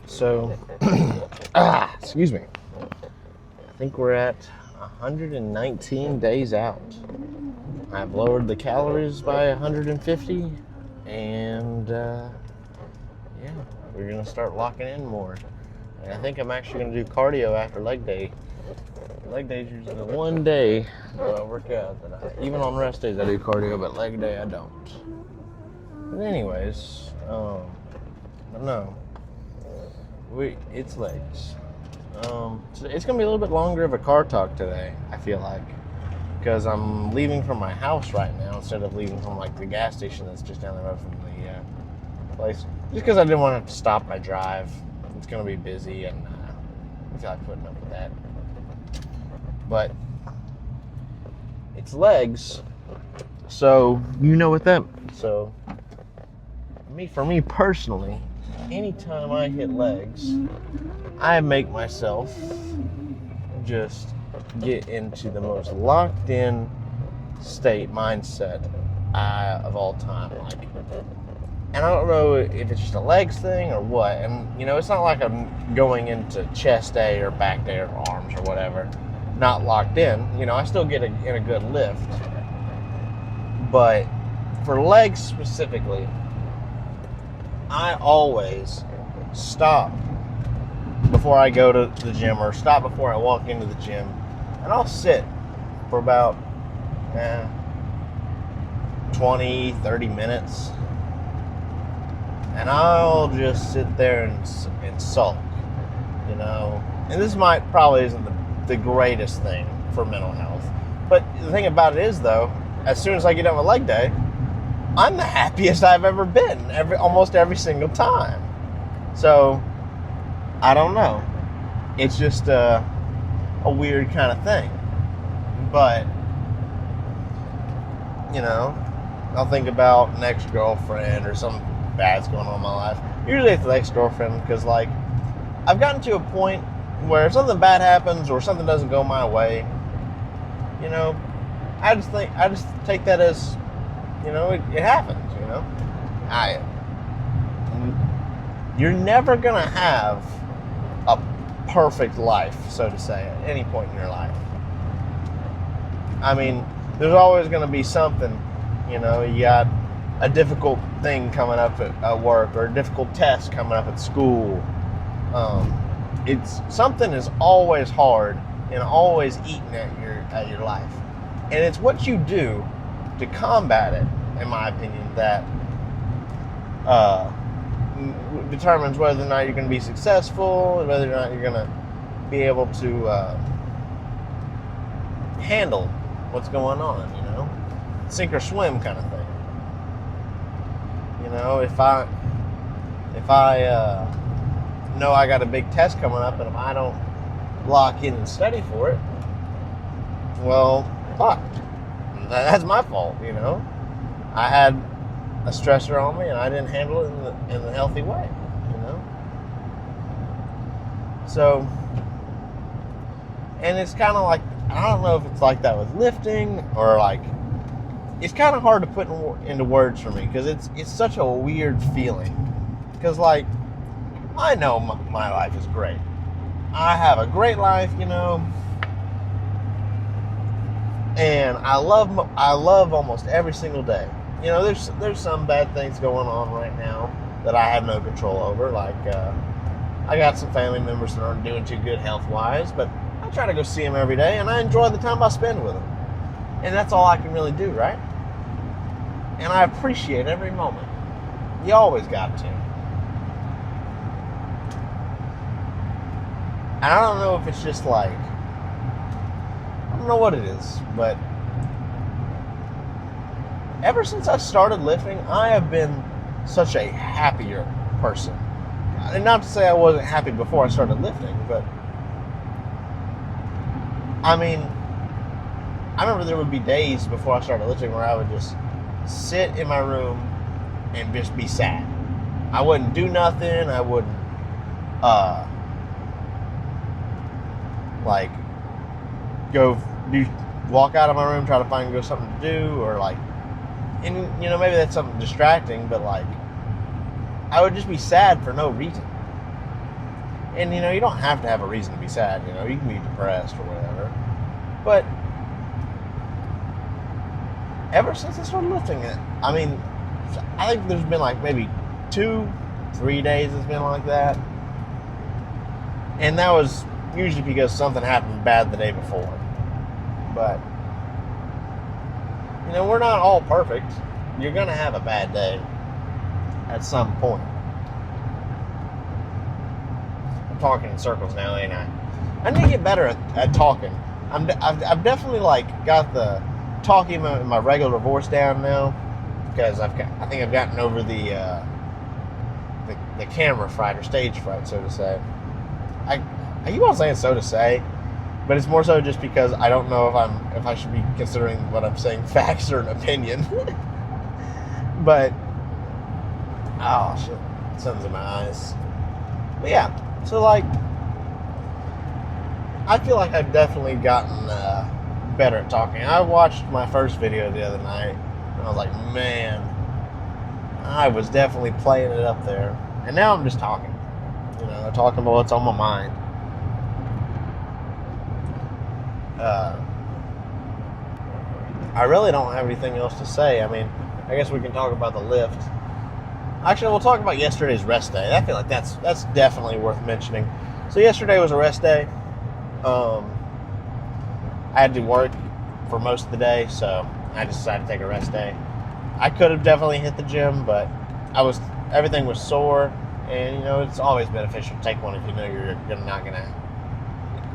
So, excuse me. I think we're at 119 days out. I've lowered the calories by 150, and yeah, we're gonna start locking in more. And I think I'm actually gonna do cardio after leg day. Leg day is usually the one day that I work out. Even on rest days I do cardio, but leg day I don't. But anyways, no, it's legs. It's gonna be a little bit longer of a car talk today, I feel like, because I'm leaving from my house right now instead of leaving from like the gas station that's just down the road from the place. Just because I didn't want to have to stop my drive. It's gonna be busy, and I feel like putting up with that. But it's legs, so you know what that. So for me personally, anytime I hit legs, I make myself just get into the most locked in mindset of all time. And I don't know if it's just a legs thing or what. And it's not like I'm going into chest day or back day or arms or whatever, not locked in. I still get in a good lift. But for legs specifically, I always stop before I go to the gym, or stop before I walk into the gym, and I'll sit for about 20, 30 minutes, and I'll just sit there and sulk, and this probably isn't the greatest thing for mental health, but the thing about it is, though, as soon as I get done with leg day, I'm the happiest I've ever been, almost every single time. So I don't know. It's just a weird kind of thing. But, I'll think about an ex-girlfriend or something bad's going on in my life. Usually it's the ex-girlfriend, because, I've gotten to a point where if something bad happens or something doesn't go my way, I just take that as, it happens, You're never going to have a perfect life, so to say, at any point in your life. I mean, there's always going to be something, you got a difficult thing coming up at work, or a difficult test coming up at school. Something is always hard and always eating at your life. And it's what you do to combat it, in my opinion, that determines whether or not you're going to be successful, and whether or not you're going to be able to handle what's going on, sink or swim kind of thing. If I know I got a big test coming up, and if I don't lock in and study for it, well, fuck, that's my fault. I had a stressor on me, and I didn't handle it in the healthy way. So, and it's kind of like, I don't know if it's like that with lifting, or it's kind of hard to put into words for me, because it's such a weird feeling. Because I know my life is great. I have a great life, and I love almost every single day. There's some bad things going on right now that I have no control over. I got some family members that aren't doing too good health-wise, but I try to go see them every day, and I enjoy the time I spend with them. And that's all I can really do, right? And I appreciate every moment. You always got to. And I don't know if it's just I don't know what it is, but ever since I started lifting, I have been such a happier person. And not to say I wasn't happy before I started lifting, but I mean, I remember there would be days before I started lifting where I would just sit in my room and just be sad. I wouldn't do nothing. I wouldn't walk out of my room, try to go something to do, or and maybe that's something distracting, but I would just be sad for no reason. And, you don't have to have a reason to be sad. You can be depressed or whatever. But ever since I started lifting it, I think there's been like maybe 2-3 days it's been like that. And that was usually because something happened bad the day before. But, we're not all perfect. You're going to have a bad day at some point. I'm talking in circles now, ain't I? I need to get better at talking. I've definitely got the talking my regular voice down now, because I think I've gotten over the camera fright or stage fright, so to say. I keep on saying so to say, but it's more so just because I don't know if I should be considering what I'm saying facts or an opinion. But oh shit, sun's in my eyes. But yeah, so I feel like I've definitely gotten better at talking. I watched my first video the other night, and I was like, man, I was definitely playing it up there. And now I'm just talking. Talking about what's on my mind. I really don't have anything else to say. I guess we can talk about the lift. Actually, we'll talk about yesterday's rest day. I feel like that's definitely worth mentioning. So yesterday was a rest day. I had to work for most of the day, so I decided to take a rest day. I could have definitely hit the gym, but everything was sore, and it's always beneficial to take one if you know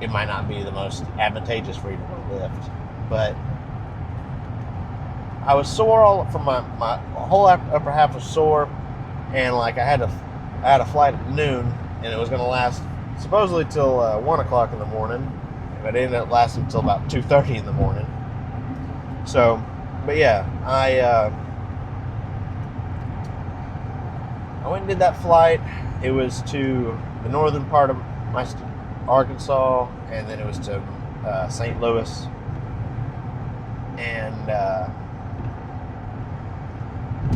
it might not be the most advantageous for you to lift. But I was sore all from my whole upper half was sore, and I had a flight at noon, and it was going to last supposedly till 1 o'clock in the morning, but it ended up lasting until about 2:30 in the morning. So, but yeah, I went and did that flight. It was to the northern part of Arkansas, and then it was to St. Louis. And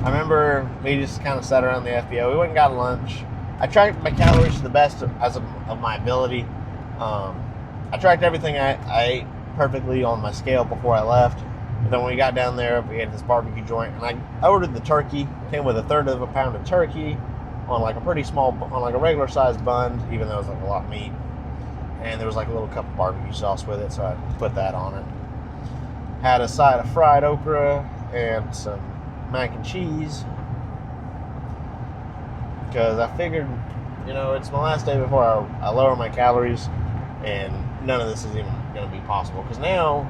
I remember we just kind of sat around the FBO. We went and got lunch. I tracked my calories to the best of my ability. I tracked everything I ate perfectly on my scale before I left. But then when we got down there, we had this barbecue joint, and I ordered the turkey. It came with 1/3 of a pound of turkey on a pretty small, on a regular sized bun, even though it was a lot of meat. And there was a little cup of barbecue sauce with it, so I put that on it. Had a side of fried okra and some mac and cheese, because I figured, it's my last day before I lower my calories, and none of this is even going to be possible. Because now,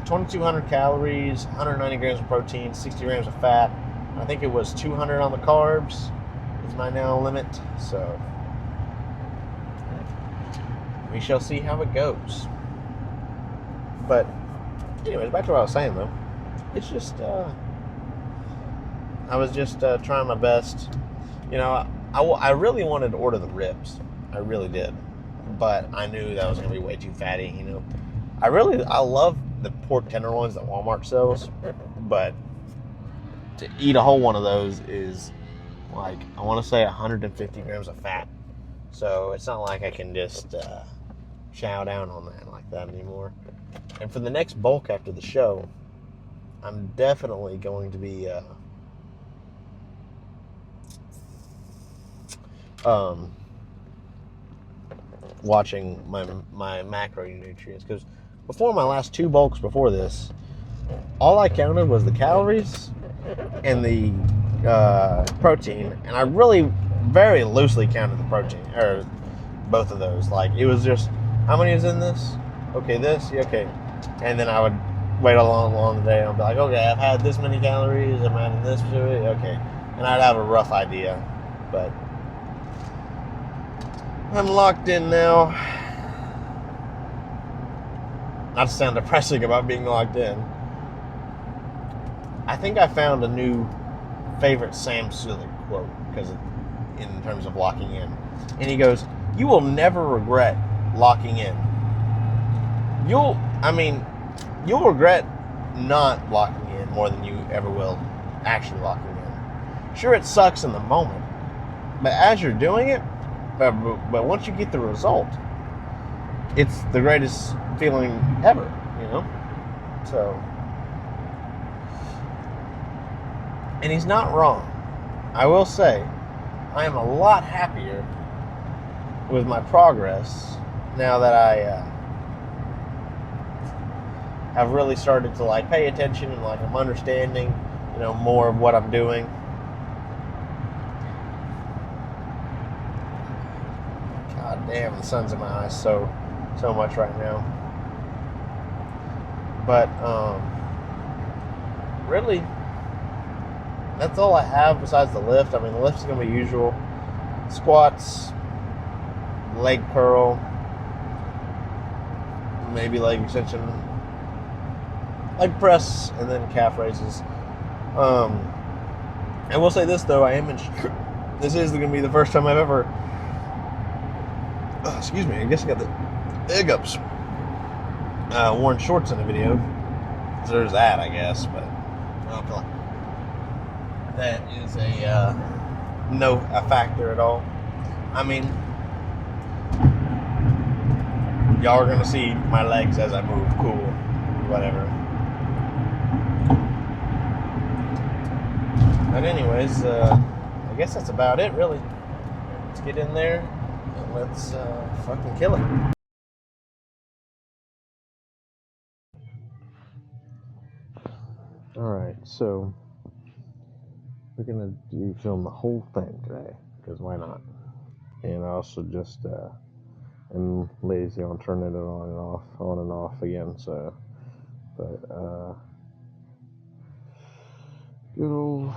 2,200 calories, 190 grams of protein, 60 grams of fat. I think it was 200 on the carbs is my now limit. So we shall see how it goes. But anyways, back to what I was saying though. It's just I was just trying my best. I really wanted to order the ribs. I really did. But I knew that was going to be way too fatty, I love the pork tenderloins that Walmart sells, but to eat a whole one of those is I want to say 150 grams of fat. So it's not like I can just chow down on that like that anymore. And for the next bulk after the show, I'm definitely going to be watching my macronutrients, because before my last 2 bulks before this, all I counted was the calories and the protein, and I really very loosely counted the protein, or both of those. It was just, how many is in this? Okay, this, okay. And then I would wait along the day, and I'd be like, okay, I've had this many calories, I'm adding this to it, okay. And I'd have a rough idea, but I'm locked in now. Not to sound depressing about being locked in. I think I found a new favorite Sam Sulek quote, because in terms of locking in. And he goes, "You will never regret locking in. You'll regret not locking in more than you ever will actually locking in. Sure, it sucks in the moment, but as you're doing it, but once you get the result, it's the greatest feeling ever, you know? So, and he's not wrong. I will say, I am a lot happier with my progress now that I have really started to like pay attention and like I'm understanding, you know, more of what I'm doing. God damn, the sun's in my eyes so much right now. But really, that's all I have besides the lift. I mean, the lift's gonna be usual: squats, leg curl, maybe leg extension, leg press, and then calf raises. I will say this though, this is going to be the first time I've ever, excuse me, I guess I got the hiccups, worn shorts in a video. So there's that, I guess, but I don't feel like that is a factor at all. I mean, y'all are going to see my legs as I move. Cool. Whatever. But anyways, I guess that's about it, really. Let's get in there and let's fucking kill it. Alright, so we're going to film the whole thing today, because why not? And I also just am lazy on turning it on and off again, so, but, good old,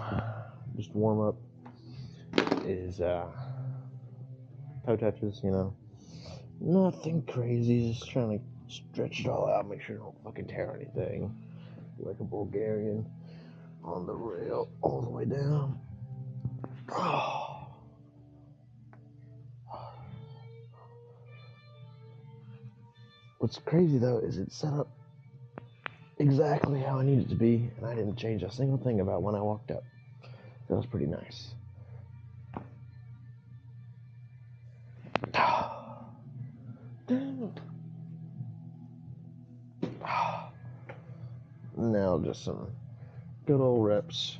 just warm up is, toe touches, you know, nothing crazy, just trying to stretch it all out, make sure I don't fucking tear anything, like a Bulgarian on the rail, all the way down. What's crazy though is it's set up exactly how I need it to be, and I didn't change a single thing about when I walked up. That was pretty nice. Now just some good old reps.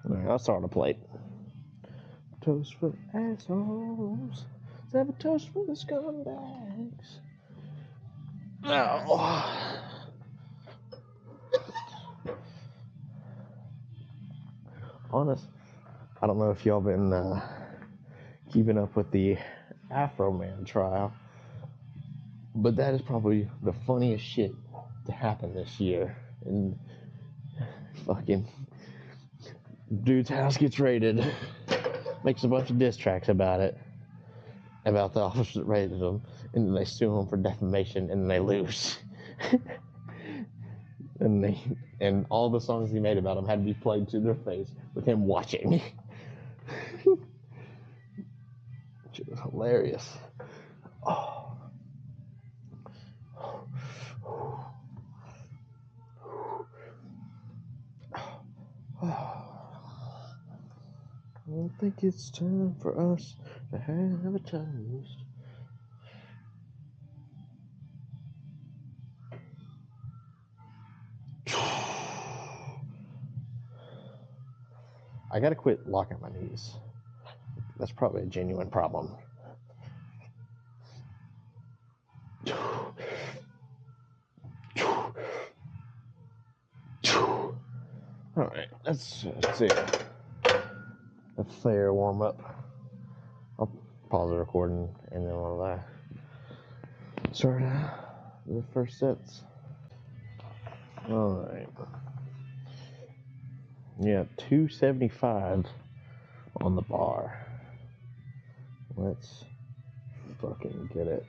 Alright, I'll start on a plate. Toast for the assholes. Let's have a toast for the scumbags. Oh. Honest, I don't know if y'all been keeping up with the Afro Man trial, but that is probably the funniest shit to happen this year. And fucking dude's house gets raided, makes a bunch of diss tracks about it, about the officers that raided him, and then they sue him for defamation, and they lose. and all the songs he made about him had to be played to their face with him watching. Which was hilarious. Oh. I don't think it's time for us to have a toast. I gotta quit locking my knees. That's probably a genuine problem. Alright, let's see. A fair warm up. I'll pause the recording and then we'll start the first sets. All right. Yeah, 275 on the bar. Let's fucking get it.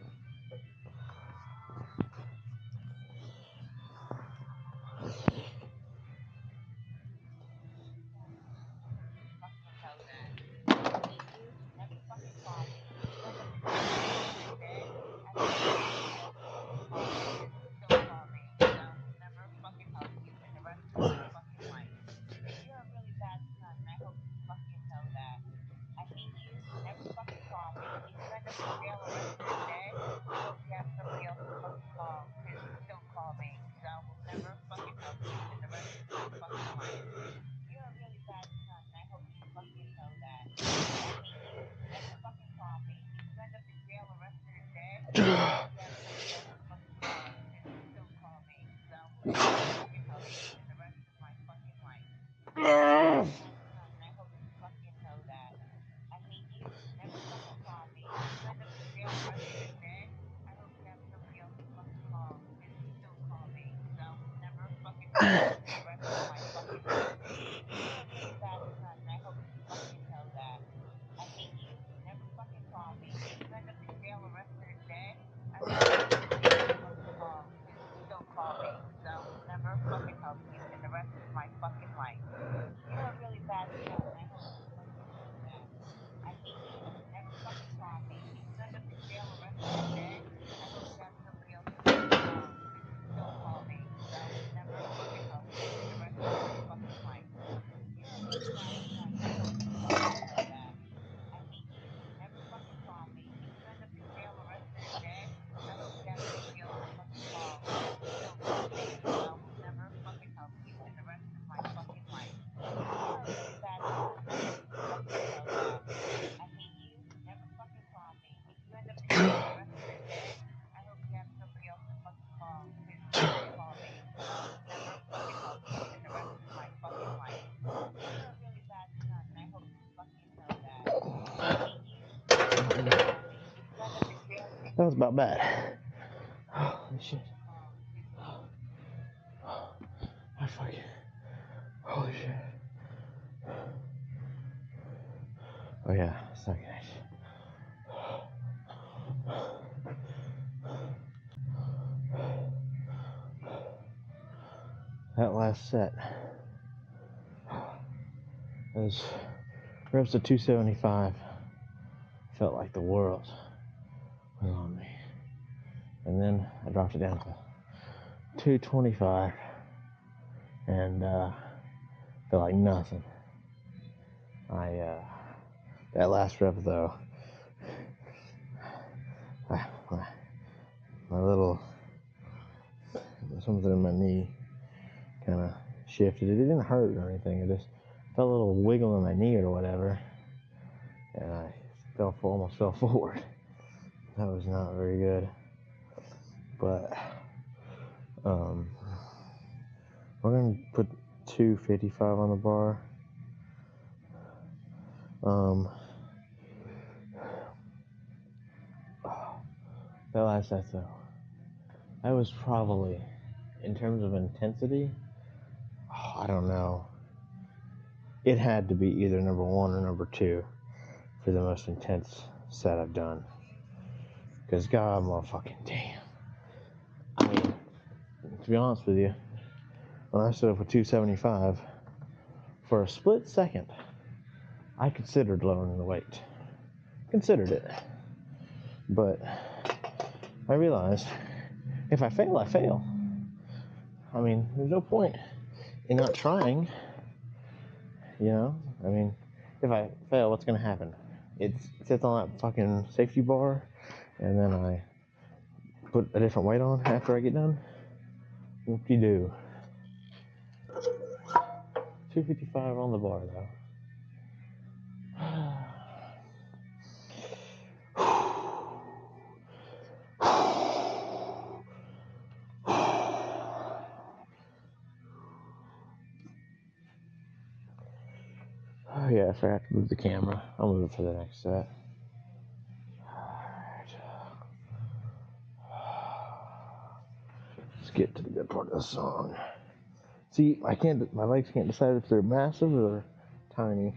That was about bad. Holy shit. I fucking. Holy shit. Oh yeah, second. That last set was reps to 275. Felt like the world was on me. And then I dropped it down to 225 and felt like nothing. That last rep though, my little something in my knee kind of shifted. It didn't hurt or anything. It just felt a little wiggle in my knee or whatever, and I almost fell forward. That was not very good. But we're gonna put 255 on the bar. That last set though, that was probably, in terms of intensity, I don't know. It had to be either number 1 or number 2 for the most intense set I've done. Because god motherfucking damn. I mean, to be honest with you, when I stood up with 275, for a split second, I considered lowering the weight. Considered it. But I realized, if I fail, I fail. I mean, there's no point in not trying. You know? I mean, if I fail, what's going to happen? It sits on that fucking safety bar, and then I put a different weight on after I get done. Whoop-de-doo. 255 on the bar, though. Oh yeah, I forgot to move the camera. I'll move it for the next set. Alright. Let's get to the good part of the song. See, I can't. My legs can't decide if they're massive or tiny.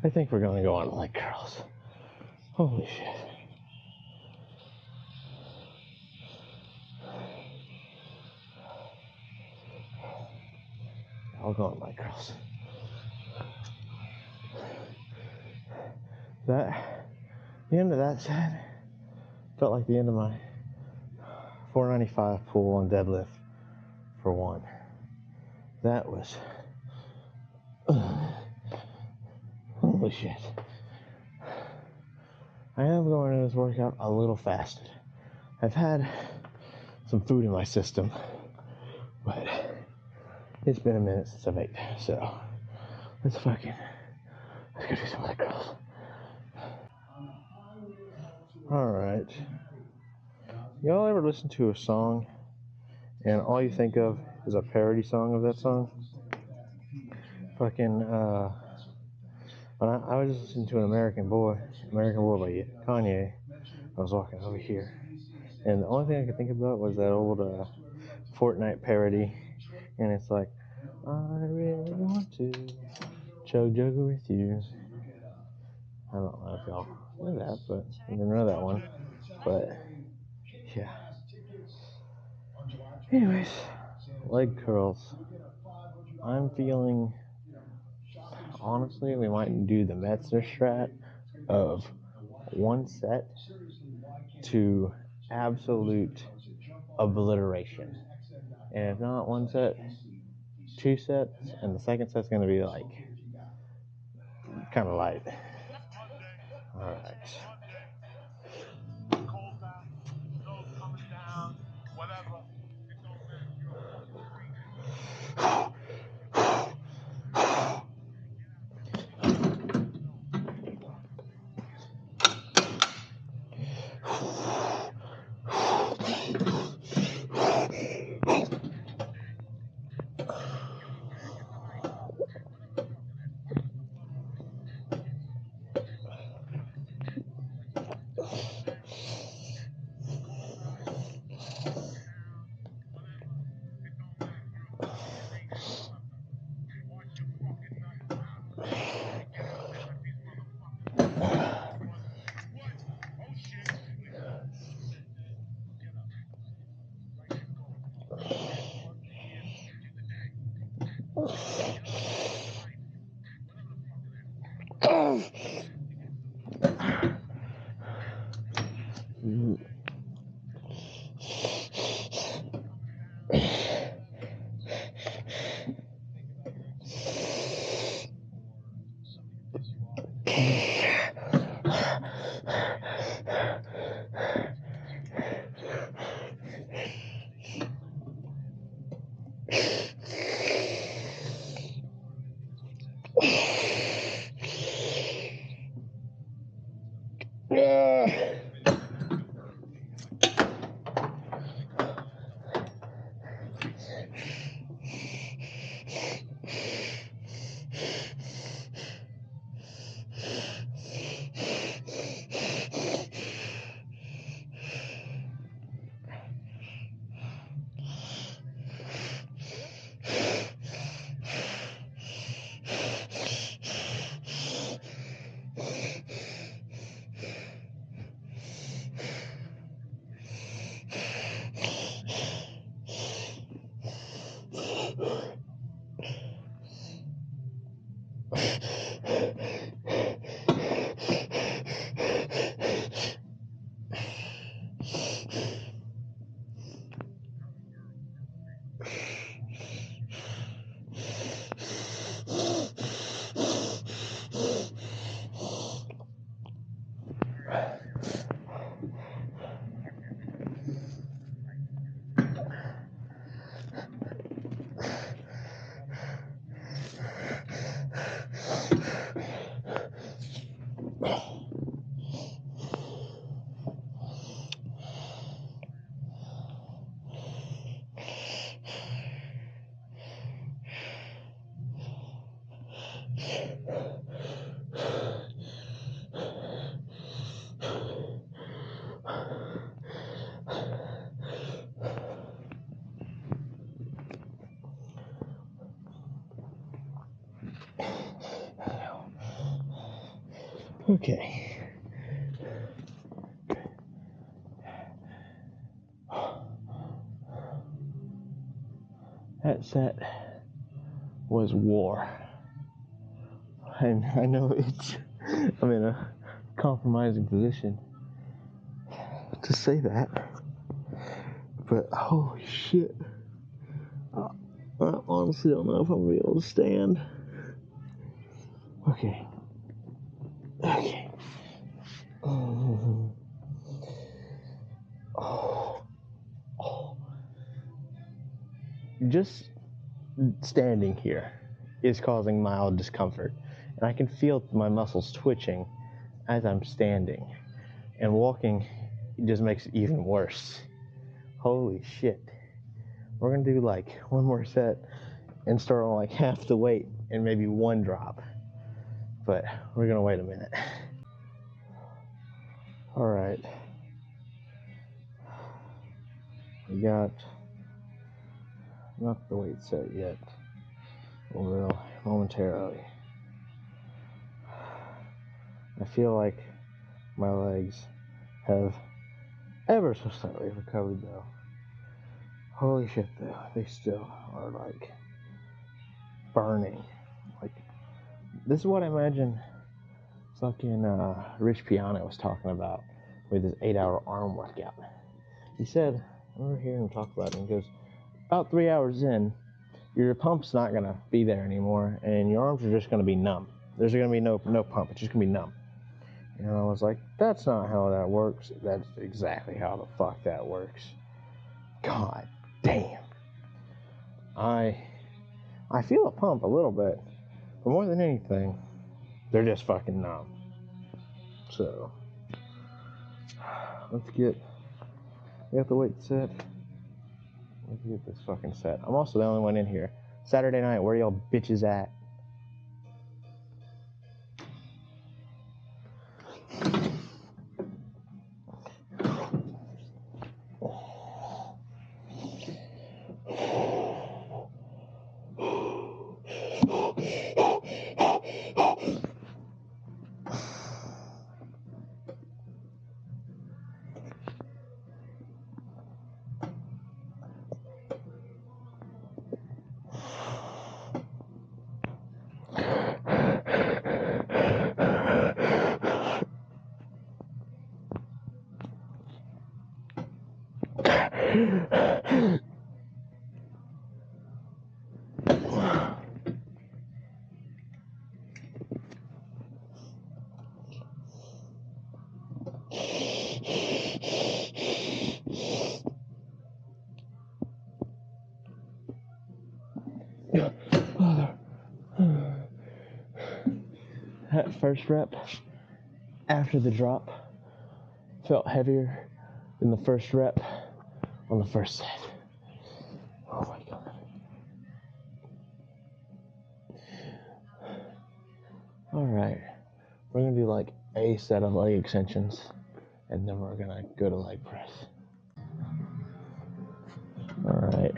I think we're gonna go on leg curls. Holy shit. I'll go on leg curls. The end of that set felt like the end of my 495 pull on deadlift for one. That was holy shit. I am going to this workout a little fasted. I've had some food in my system, but it's been a minute since I've ate, so let's go do some leg curls. Alright. Y'all ever listen to a song and all you think of is a parody song of that song? Fucking, when I was just listening to an American Boy by Kanye. I was walking over here, and the only thing I could think about was that old Fortnite parody, and it's like, I really want to chug juggle with you. I don't know if y'all know that, but I didn't know that one. But yeah. Anyways, leg curls. I'm feeling, honestly, we might do the Metzner strat of one set to absolute obliteration. And if not one set, two sets, and the second set's going to be like kind of light. Alright. Okay. That set was war. And I know I'm in a compromising position to say that, but holy shit. I honestly don't know if I'm gonna be able to stand. Okay. Just standing here is causing mild discomfort, and I can feel my muscles twitching as I'm standing, and walking just makes it even worse. Holy shit. We're gonna do like one more set and start on like half the weight and maybe one drop, but we're gonna wait a minute. All right, we got not the weight set yet. We will momentarily. I feel like my legs have ever so slightly recovered though. Holy shit though, they still are like burning. Like, this is what I imagine fucking Rich Piana was talking about with his 8-hour arm workout. He said, I remember hearing him talk about it, and he goes, about 3 hours in, your pump's not gonna be there anymore, and your arms are just gonna be numb. There's gonna be no pump, it's just gonna be numb. And I was like, that's not how that works. That's exactly how the fuck that works. God damn. I feel a pump a little bit, but more than anything, they're just fucking numb. So, let's get the weight set. Let's get this fucking set. I'm also the only one in here. Saturday night, where y'all bitches at? That first rep after the drop felt heavier than the first rep on the first set. Oh my god. Alright, we're gonna do like a set of leg extensions, and then we're gonna go to leg press. Alright.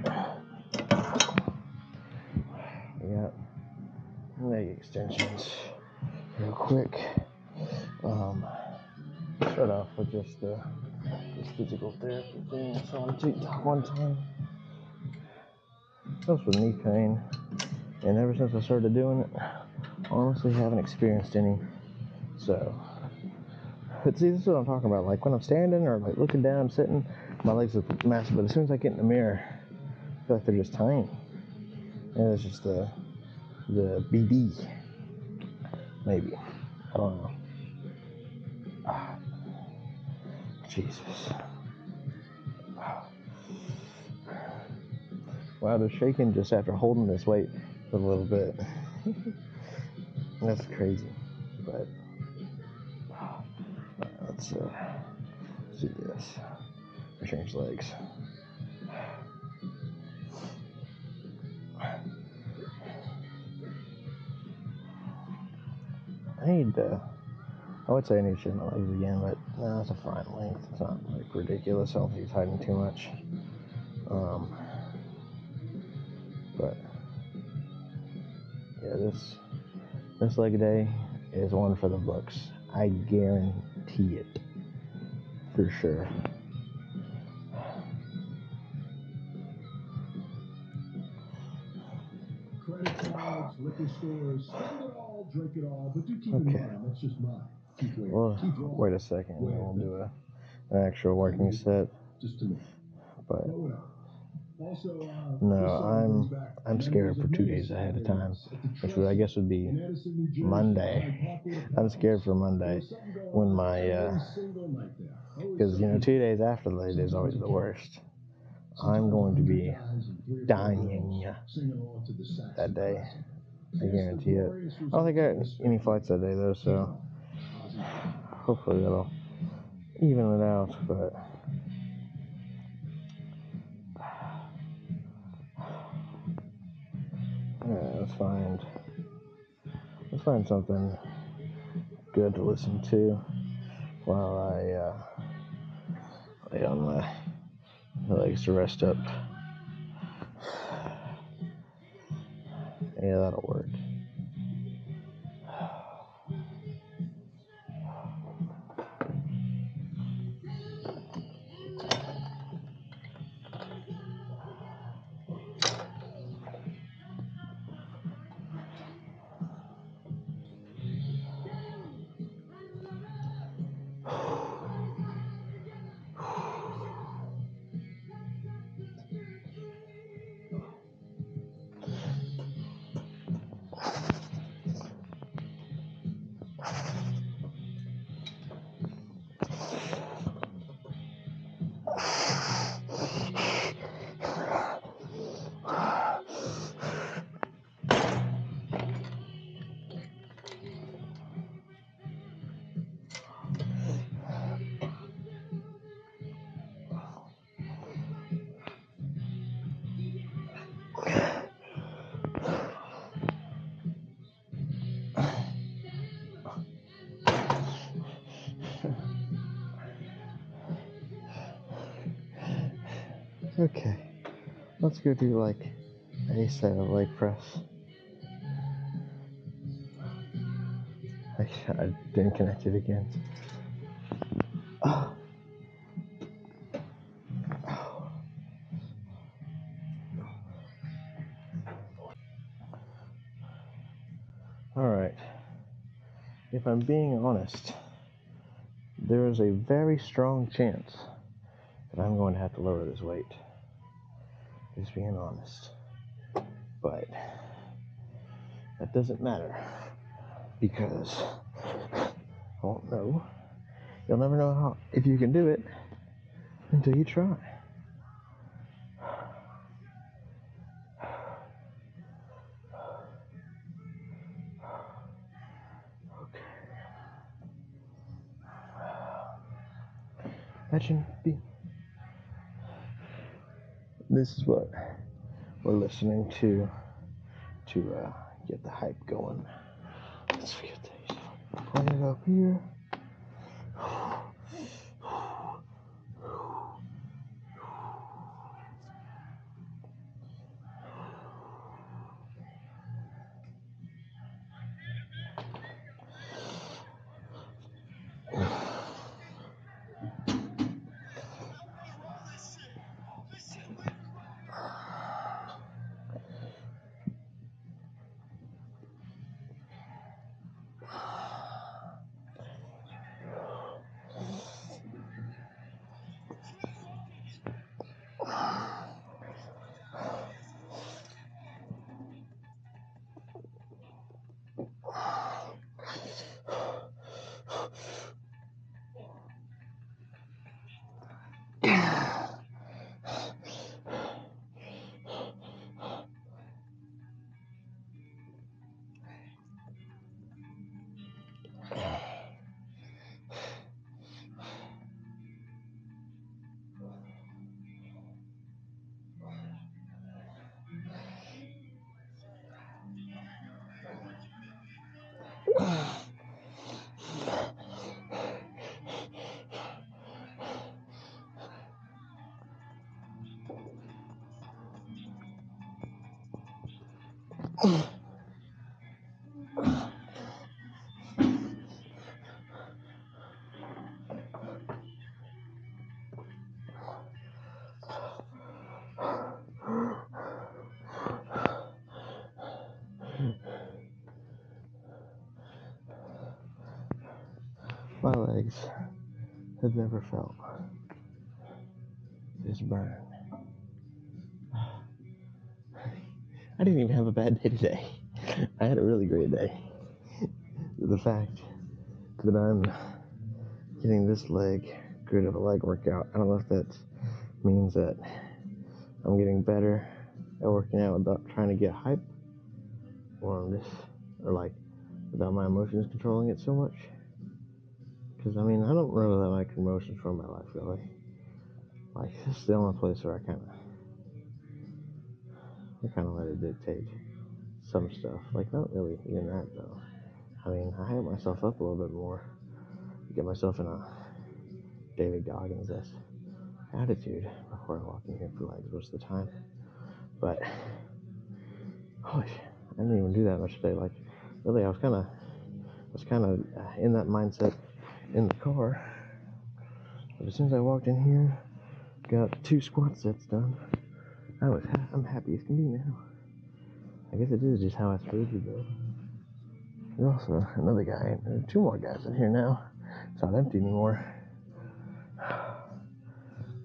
We got leg extensions real quick. Start off with just this physical therapy thing I saw on TikTok one time. Helps with knee pain, and ever since I started doing it, honestly haven't experienced any. So But see, this is what I'm talking about. Like when I'm standing or like looking down, I'm sitting, my legs look massive. But as soon as I get in the mirror, I feel like they're just tiny. And it's just the BD, maybe. I don't know. Jesus. Wow, they're shaking just after holding this weight for a little bit. That's crazy. But let's do this. Change legs. I would say I need to shave my legs again, but no, it's a fine length. It's not like ridiculous. I don't think it's hiding too much. But yeah, this leg day is one for the books. I guarantee it, for sure. Credit cards, liquor stores, spend it all, drink it all, but do keep in mind, that's just mine. Well, wait a second, and we'll do an actual working set. Just to me. But also, no, I'm scared for 2 days ahead of time, which I guess would be Monday. I'm scared for Monday when my because 2 days after the lady is always the worst. I'm going to be dying that day. I guarantee it. I don't think I got any flights that day though, so hopefully that'll even it out. But yeah, let's find something good to listen to while I lay on my legs to rest up. Yeah, that'll work. Okay, let's go do like a set of leg press. I didn't connect it again. Alright, if I'm being honest, there is a very strong chance that I'm going to have to lower this weight. Just being honest. But that doesn't matter because I won't know. You'll never know how if you can do it until you try. Imagine this is what we're listening to get the hype going. Let's get these. Point it up here. My legs have never felt this burn. I didn't even have a bad day today. I had a really great day. The fact that I'm getting this leg, good of a leg workout, I don't know if that means that I'm getting better at working out without trying to get hype, or without my emotions controlling it so much. Because I don't really let my emotions control my life, really. Like, this is the only place where I kind of let it dictate some stuff. Like, not really even that, though. I hype myself up a little bit more, get myself in a David Goggins-esque attitude before I walk in here for legs most of the time. But, gosh, I didn't even do that much today. Like, really, I was kind of in that mindset in the car. But as soon as I walked in here, got 2 squat sets done, I'm happy as can be now. I guess it is just how I supposed to go. There's also another guy, 2 more guys in here now. It's not empty anymore.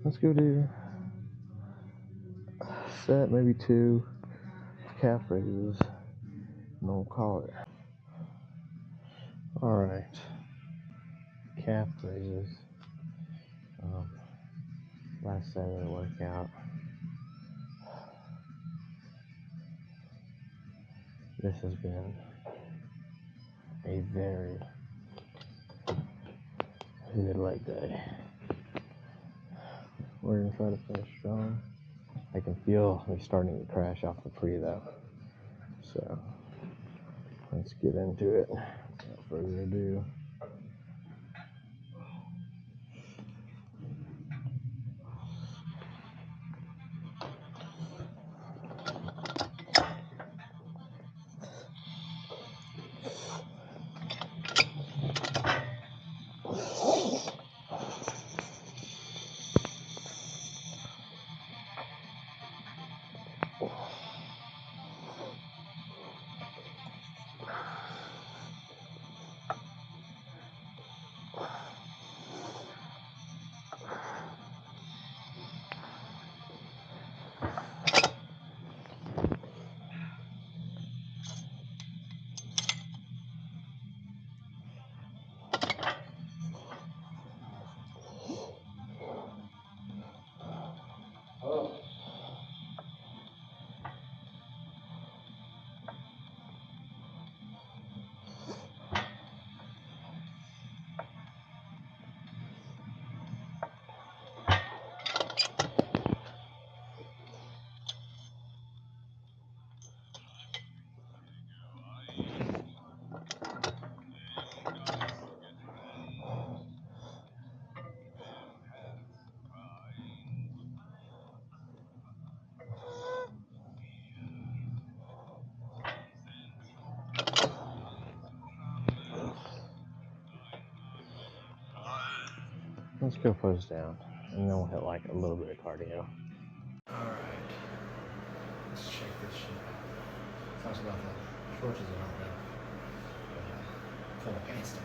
Let's go do a set, maybe 2 calf raises, and then we'll call it. Alright, calf raises. Last set of the workout. This has been a very good leg day. We're gonna try to finish strong. I can feel me starting to crash off the pre though. So let's get into it. Without further ado. Let's go pose down, and then we'll hit like a little bit of cardio. Alright, let's check this shit out. Talks about the shorts is not enough. Pull my pants down.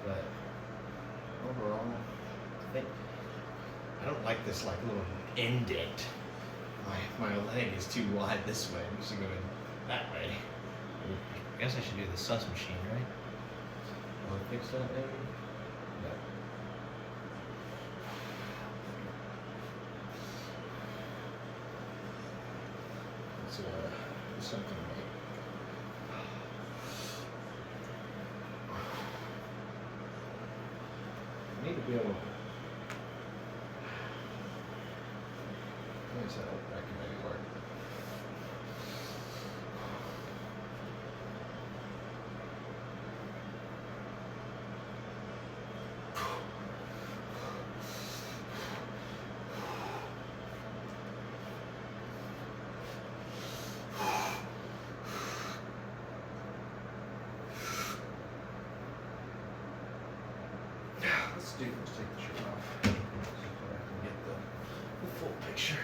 But overall, I think I don't like this like little indent. My leg is too wide this way. I'm just gonna go that way. I guess I should do the sus machine, right? Wanna fix that maybe? No. Let's do something right. I need to be able to. That can maybe work. picture.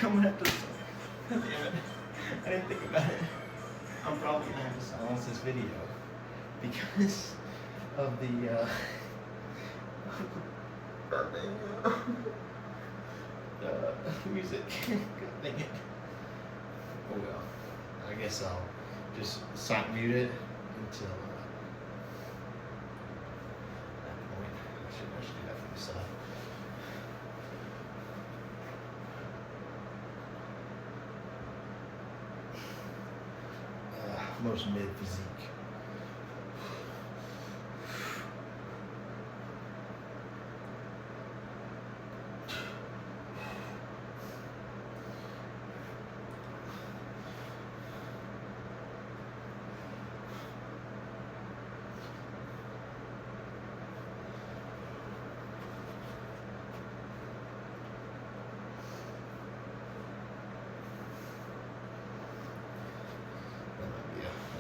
I'm gonna have to. Damn it. I didn't think about it. I'm probably gonna have to silence this video because of the music. God dang it. Oh well. I guess I'll just mute it until that point. I should do that from the side. Most mid physique.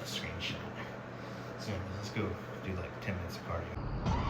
Screenshot. So let's go do like 10 minutes of cardio.